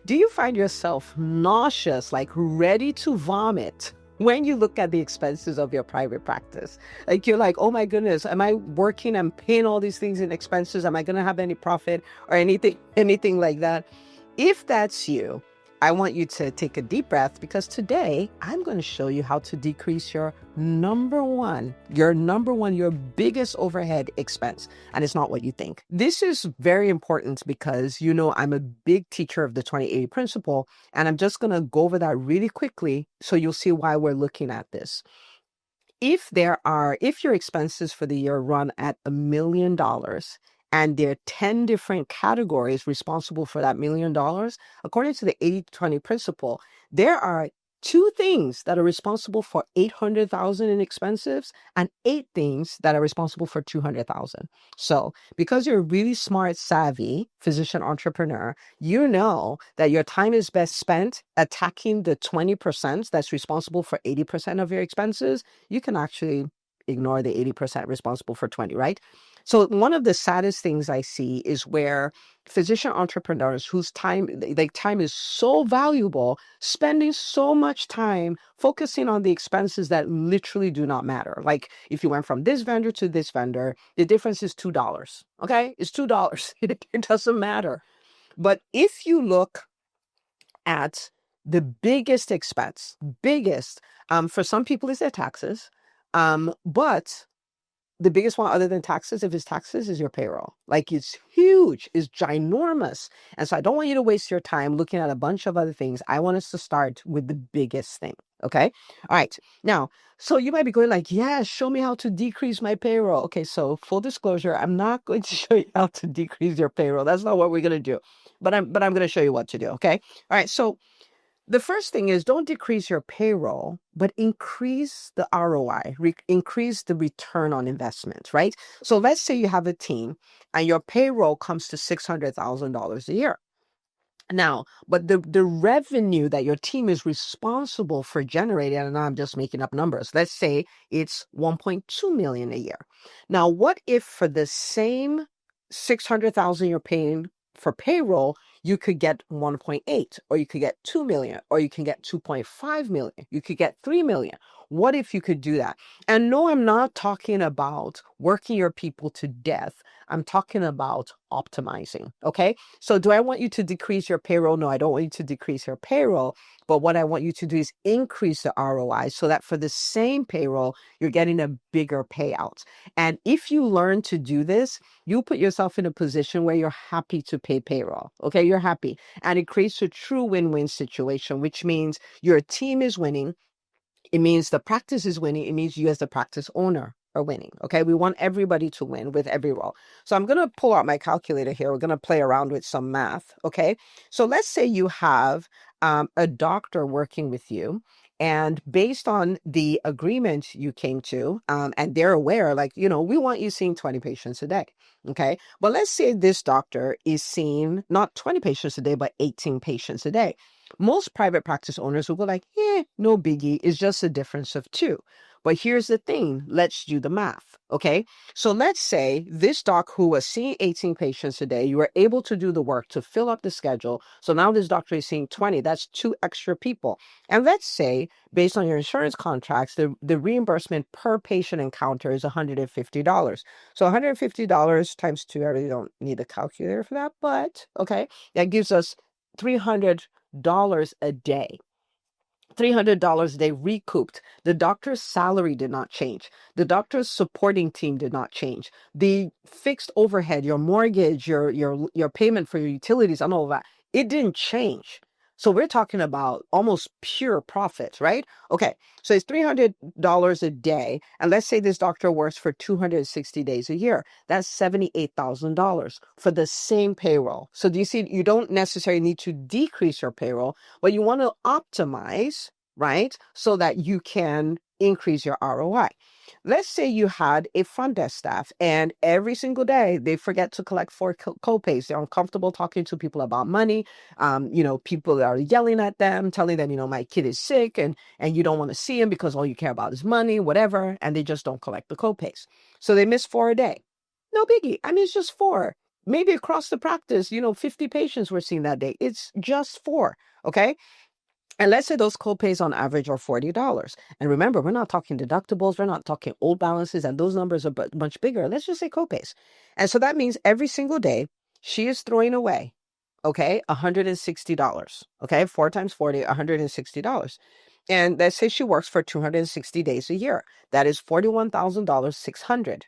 Do you find yourself nauseous, like ready to vomit when you look at the expenses of your private practice? Like you're like, oh my goodness, am I working and paying all these things in expenses? Am I going to have any profit or anything like that? If that's you, I want you to take a deep breath, because today I'm going to show you how to decrease your number one, your biggest overhead expense. And it's not what you think. This is very important because, I'm a big teacher of the 20/80 principle, and I'm just going to go over that really quickly so you'll see why we're looking at this. If your expenses for the year run at $1 million, and there are 10 different categories responsible for that $1 million, according to the 80/20 principle, there are 2 things that are responsible for $800,000 in expenses and 8 things that are responsible for $200,000. So because you're a really smart, savvy physician entrepreneur, you know that your time is best spent attacking the 20% that's responsible for 80% of your expenses. You can actually ignore the 80% responsible for 20, right? So one of the saddest things I see is where physician entrepreneurs whose time is so valuable, spending so much time focusing on the expenses that literally do not matter. Like if you went from this vendor to this vendor, the difference is $2. Okay, it's $2. It doesn't matter. But if you look at the biggest expense, for some people is their taxes, but the biggest one other than taxes, if it's taxes, is your payroll. Like it's huge, it's ginormous. And so I don't want you to waste your time looking at a bunch of other things. I want us to start with the biggest thing. Okay. All right. Now, so you might be going like, yeah, show me how to decrease my payroll. Okay. So full disclosure, I'm not going to show you how to decrease your payroll. That's not what we're going to do, but I'm going to show you what to do. Okay. All right. So the first thing is, don't decrease your payroll, but increase the ROI, increase the return on investment, right? So let's say you have a team and your payroll comes to $600,000 a year. Now, but the revenue that your team is responsible for generating, and I'm just making up numbers, let's say it's 1.2 million a year. Now, what if for the same 600,000 you're paying for payroll, you could get 1.8, or you could get 2 million, or you can get 2.5 million, you could get 3 million. What if you could do that? And no, I'm not talking about working your people to death. I'm talking about optimizing. Okay. So do I want you to decrease your payroll? No, I don't want you to decrease your payroll. But what I want you to do is increase the ROI so that for the same payroll, you're getting a bigger payout. And if you learn to do this, you put yourself in a position where you're happy to pay payroll. Okay. You're happy. And it creates a true win-win situation, which means your team is winning. It means the practice is winning. It means you as the practice owner are winning. Okay. We want everybody to win with every role. So I'm going to pull out my calculator here. We're going to play around with some math. Okay. So let's say you have a doctor working with you, and based on the agreement you came to, and they're aware, like, we want you seeing 20 patients a day. Okay. But let's say this doctor is seeing not 20 patients a day, but 18 patients a day. Most private practice owners will go like, no biggie. It's just a difference of 2. But here's the thing. Let's do the math. Okay. So let's say this doc who was seeing 18 patients a day, you were able to do the work to fill up the schedule. So now this doctor is seeing 20. That's 2 extra people. And let's say, based on your insurance contracts, the reimbursement per patient encounter is $150. So $150 times 2, I really don't need a calculator for that, but okay. That gives us $300 a day. $300 a day recouped. The doctor's salary did not change. The doctor's supporting team did not change. The fixed overhead, your mortgage, your payment for your utilities and all that, it didn't change. So we're talking about almost pure profit, right? Okay, so it's $300 a day. And let's say this doctor works for 260 days a year. That's $78,000 for the same payroll. So do you see, you don't necessarily need to decrease your payroll, but you want to optimize, right? So that you can increase your ROI. Let's say you had a front desk staff and every single day they forget to collect 4 co-pays. They're uncomfortable talking to people about money. People are yelling at them, telling them, my kid is sick and you don't want to see him because all you care about is money, whatever. And they just don't collect the co-pays. So they miss 4 a day. No biggie. I mean, it's just 4. maybe across the practice, 50 patients we're seeing that day. It's just 4, okay? And let's say those copays on average are $40. And remember, we're not talking deductibles, we're not talking old balances, and those numbers are much bigger. Let's just say copays. And so that means every single day she is throwing away, okay, $160. Okay, 4 times 40, $160. And let's say she works for 260 days a year. That is $41,000, 600.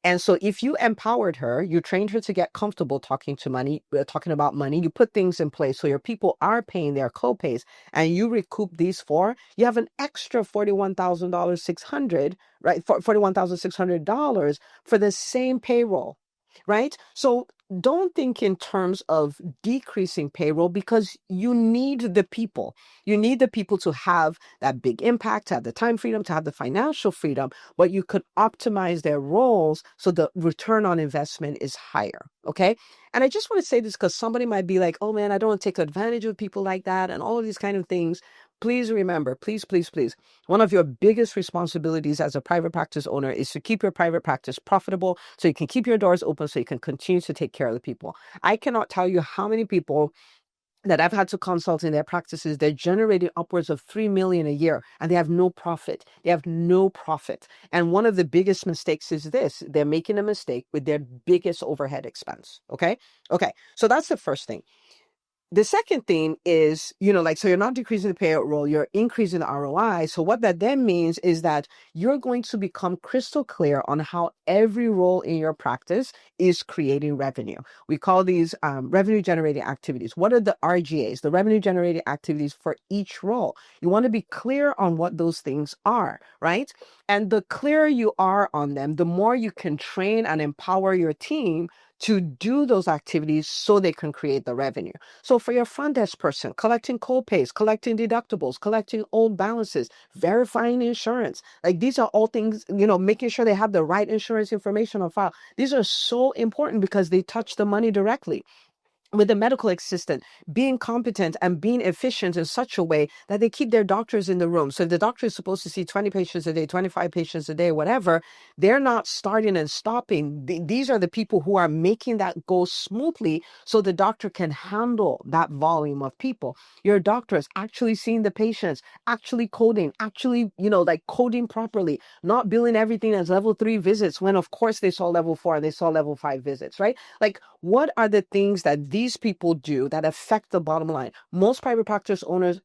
And so if you empowered her, you trained her to get comfortable talking about money, you put things in place so your people are paying their copays, and you recoup these 4, you have an extra $41,000, 600, right? $41,600 for the same payroll, right? So don't think in terms of decreasing payroll, because you need the people. You need the people to have that big impact, to have the time freedom, to have the financial freedom, but you could optimize their roles so the return on investment is higher, okay? And I just want to say this because somebody might be like, oh man, I don't want to take advantage of people like that and all of these kind of things. Please remember, please, one of your biggest responsibilities as a private practice owner is to keep your private practice profitable so you can keep your doors open, so you can continue to take care of the people. I cannot tell you how many people that I've had to consult in their practices, they're generating upwards of $3 million a year and they have no profit. They have no profit. And one of the biggest mistakes is this: they're making a mistake with their biggest overhead expense. Okay. So that's the first thing. The second thing is, so you're not decreasing the payroll, you're increasing the ROI. So what that then means is that you're going to become crystal clear on how every role in your practice is creating revenue. We call these revenue generating activities. What are the RGAs, the revenue generating activities for each role? You want to be clear on what those things are, right? And the clearer you are on them, the more you can train and empower your team to do those activities so they can create the revenue. So for your front desk person, collecting co-pays, collecting deductibles, collecting old balances, verifying insurance, like these are all things, making sure they have the right insurance information on file. These are so important because they touch the money directly. With the medical assistant, being competent and being efficient in such a way that they keep their doctors in the room. So if the doctor is supposed to see 20 patients a day, 25 patients a day, whatever, they're not starting and stopping. These are the people who are making that go smoothly so the doctor can handle that volume of people. Your doctor is actually seeing the patients, actually coding, actually, coding properly, not billing everything as level 3 visits when of course they saw level 4 and they saw level 5 visits, right? Like, what are the things that these people do that affect the bottom line? Most private practice owners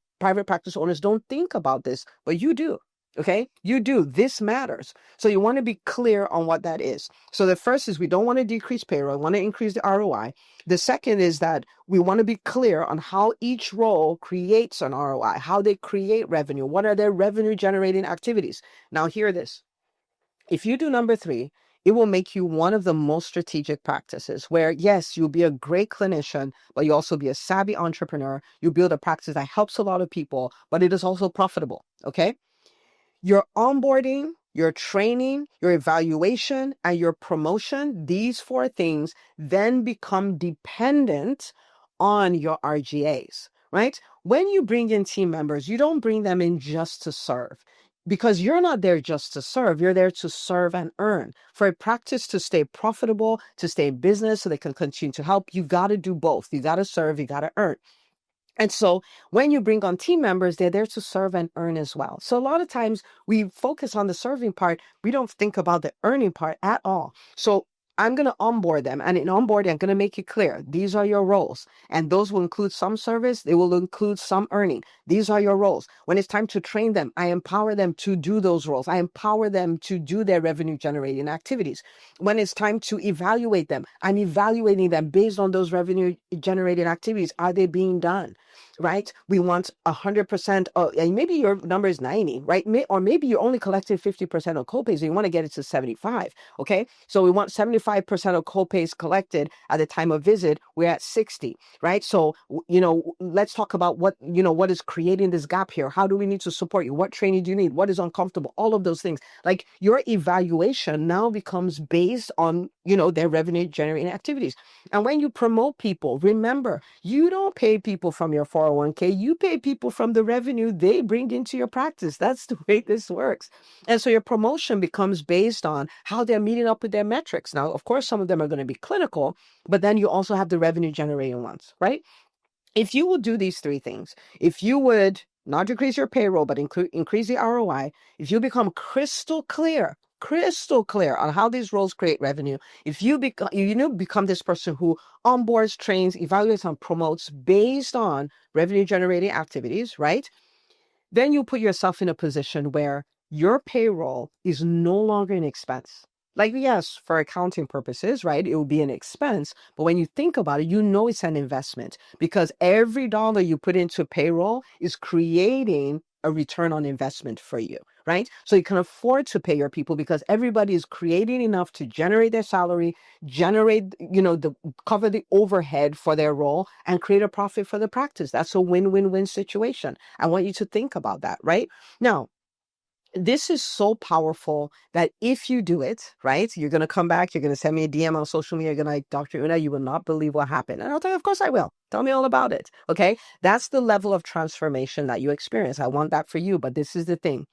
don't think about this, but you do. Okay, you do. This matters. So you want to be clear on what that is. So the first is we don't want to decrease payroll. We want to increase the ROI. The second is that we want to be clear on how each role creates an ROI, how they create revenue. What are their revenue generating activities? Now hear this. If you do number 3, it will make you one of the most strategic practices where, yes, you'll be a great clinician, but you also be a savvy entrepreneur. You build a practice that helps a lot of people, but it is also profitable. Okay. Your onboarding, your training, your evaluation, and your promotion, these 4 things then become dependent on your RGAs, right? When you bring in team members, you don't bring them in just to serve, because you're not there just to serve. You're there to serve and earn. For a practice to stay profitable, to stay in business so they can continue to help, you got to do both. You got to serve, you got to earn. And so when you bring on team members, they're there to serve and earn as well. So a lot of times we focus on the serving part. We don't think about the earning part at all. So I'm going to onboard them. And in onboarding, I'm going to make it clear. These are your roles. And those will include some service. They will include some earning. These are your roles. When it's time to train them, I empower them to do those roles. I empower them to do their revenue generating activities. When it's time to evaluate them, I'm evaluating them based on those revenue generating activities. Are they being done? Right? We want 100%, and maybe your number is 90, right? Or maybe you're only collecting 50% of copays, and you want to get it to 75, okay? So we want 75% of copays collected at the time of visit. We're at 60, right? So, let's talk about what is creating this gap here. How do we need to support you? What training do you need? What is uncomfortable? All of those things. Like, your evaluation now becomes based on, their revenue generating activities. And when you promote people, remember, you don't pay people from your 401k, you pay people from the revenue they bring into your practice. That's the way this works. And so your promotion becomes based on how they're meeting up with their metrics. Now, of course, some of them are going to be clinical, but then you also have the revenue generating ones, right? If you will do these three things, if you would not decrease your payroll, but increase the ROI, if you become crystal clear on how these roles create revenue, if you become this person who onboards, trains, evaluates, and promotes based on revenue generating activities, right? Then you put yourself in a position where your payroll is no longer an expense. Like, yes, for accounting purposes, right? It will be an expense. But when you think about it, you know it's an investment because every dollar you put into payroll is creating a return on investment for you, right? So you can afford to pay your people because everybody is creating enough to generate their salary, generate, cover the overhead for their role and create a profit for the practice. That's a win-win-win situation. I want you to think about that, right? Now, this is so powerful that if you do it, right, you're going to come back, you're going to send me a DM on social media, you're going to like, Dr. Una, you will not believe what happened. And I'll tell you, of course I will. Tell me all about it. Okay. That's the level of transformation that you experience. I want that for you. But this is the thing.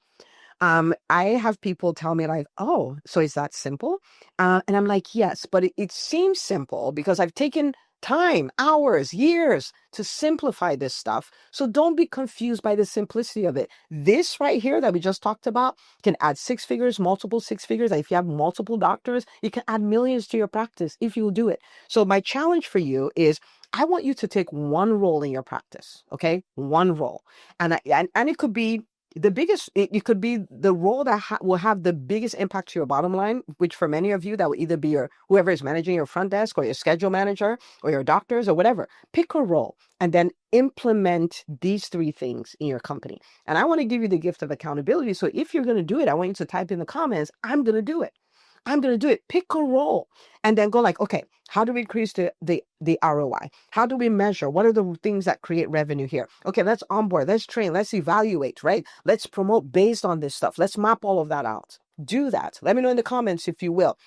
I have people tell me like, oh, so is that simple? And I'm like, yes, but it seems simple because I've taken time, hours, years to simplify this stuff. So don't be confused by the simplicity of it. This right here that we just talked about can add 6 figures, multiple 6 figures. If you have multiple doctors, you can add millions to your practice if you do it. So my challenge for you is I want you to take one role in your practice, okay? One role. And it could be the biggest, it could be the role that will have the biggest impact to your bottom line, which for many of you, that will either be whoever is managing your front desk or your schedule manager or your doctors or whatever. Pick a role and then implement these 3 things in your company. And I want to give you the gift of accountability. So if you're going to do it, I want you to type in the comments, I'm going to do it. I'm going to do it. Pick a role and then go like, okay, how do we increase the ROI? How do we measure? What are the things that create revenue here? Okay, let's onboard, let's train, let's evaluate, right? Let's promote based on this stuff. Let's map all of that out. Do that. Let me know in the comments if you will.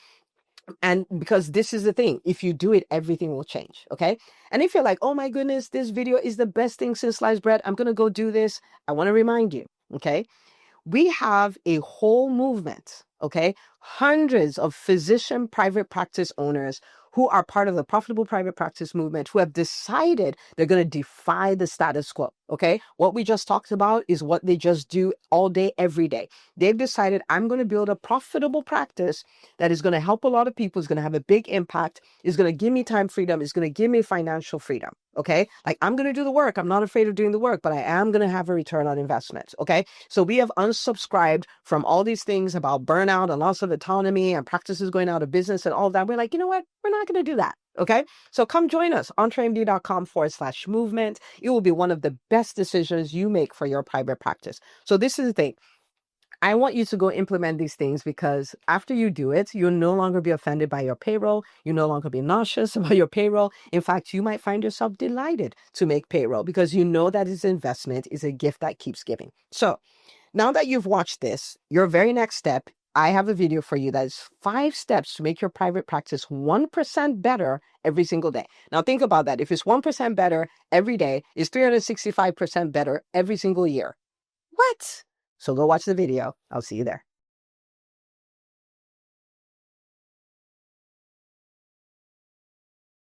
And because this is the thing, if you do it, everything will change. Okay. And if you're like, oh my goodness, this video is the best thing since sliced bread, I'm going to go do this. I want to remind you. Okay. We have a whole movement, okay? Hundreds of physician private practice owners who are part of the profitable private practice movement who have decided they're going to defy the status quo, okay? What we just talked about is what they just do all day, every day. They've decided, I'm going to build a profitable practice that is going to help a lot of people, is going to have a big impact, is going to give me time freedom, is going to give me financial freedom, okay? Like, I'm going to do the work. I'm not afraid of doing the work, but I am going to have a return on investment, okay? So we have unsubscribed from all these things about burnout and loss of autonomy and practices going out of business and all that. We're like, you know what? We're not going to do that. Okay. So come join us on entremd.com/movement. It will be one of the best decisions you make for your private practice. So this is the thing. I want you to go implement these things because after you do it, you'll no longer be offended by your payroll. You'll no longer be nauseous about your payroll. In fact, you might find yourself delighted to make payroll because you know that its investment is a gift that keeps giving. So now that you've watched this, your very next step, I have a video for you that is 5 steps to make your private practice 1% better every single day. Now think about that. If it's 1% better every day, it's 365% better every single year. What? So go watch the video. I'll see you there.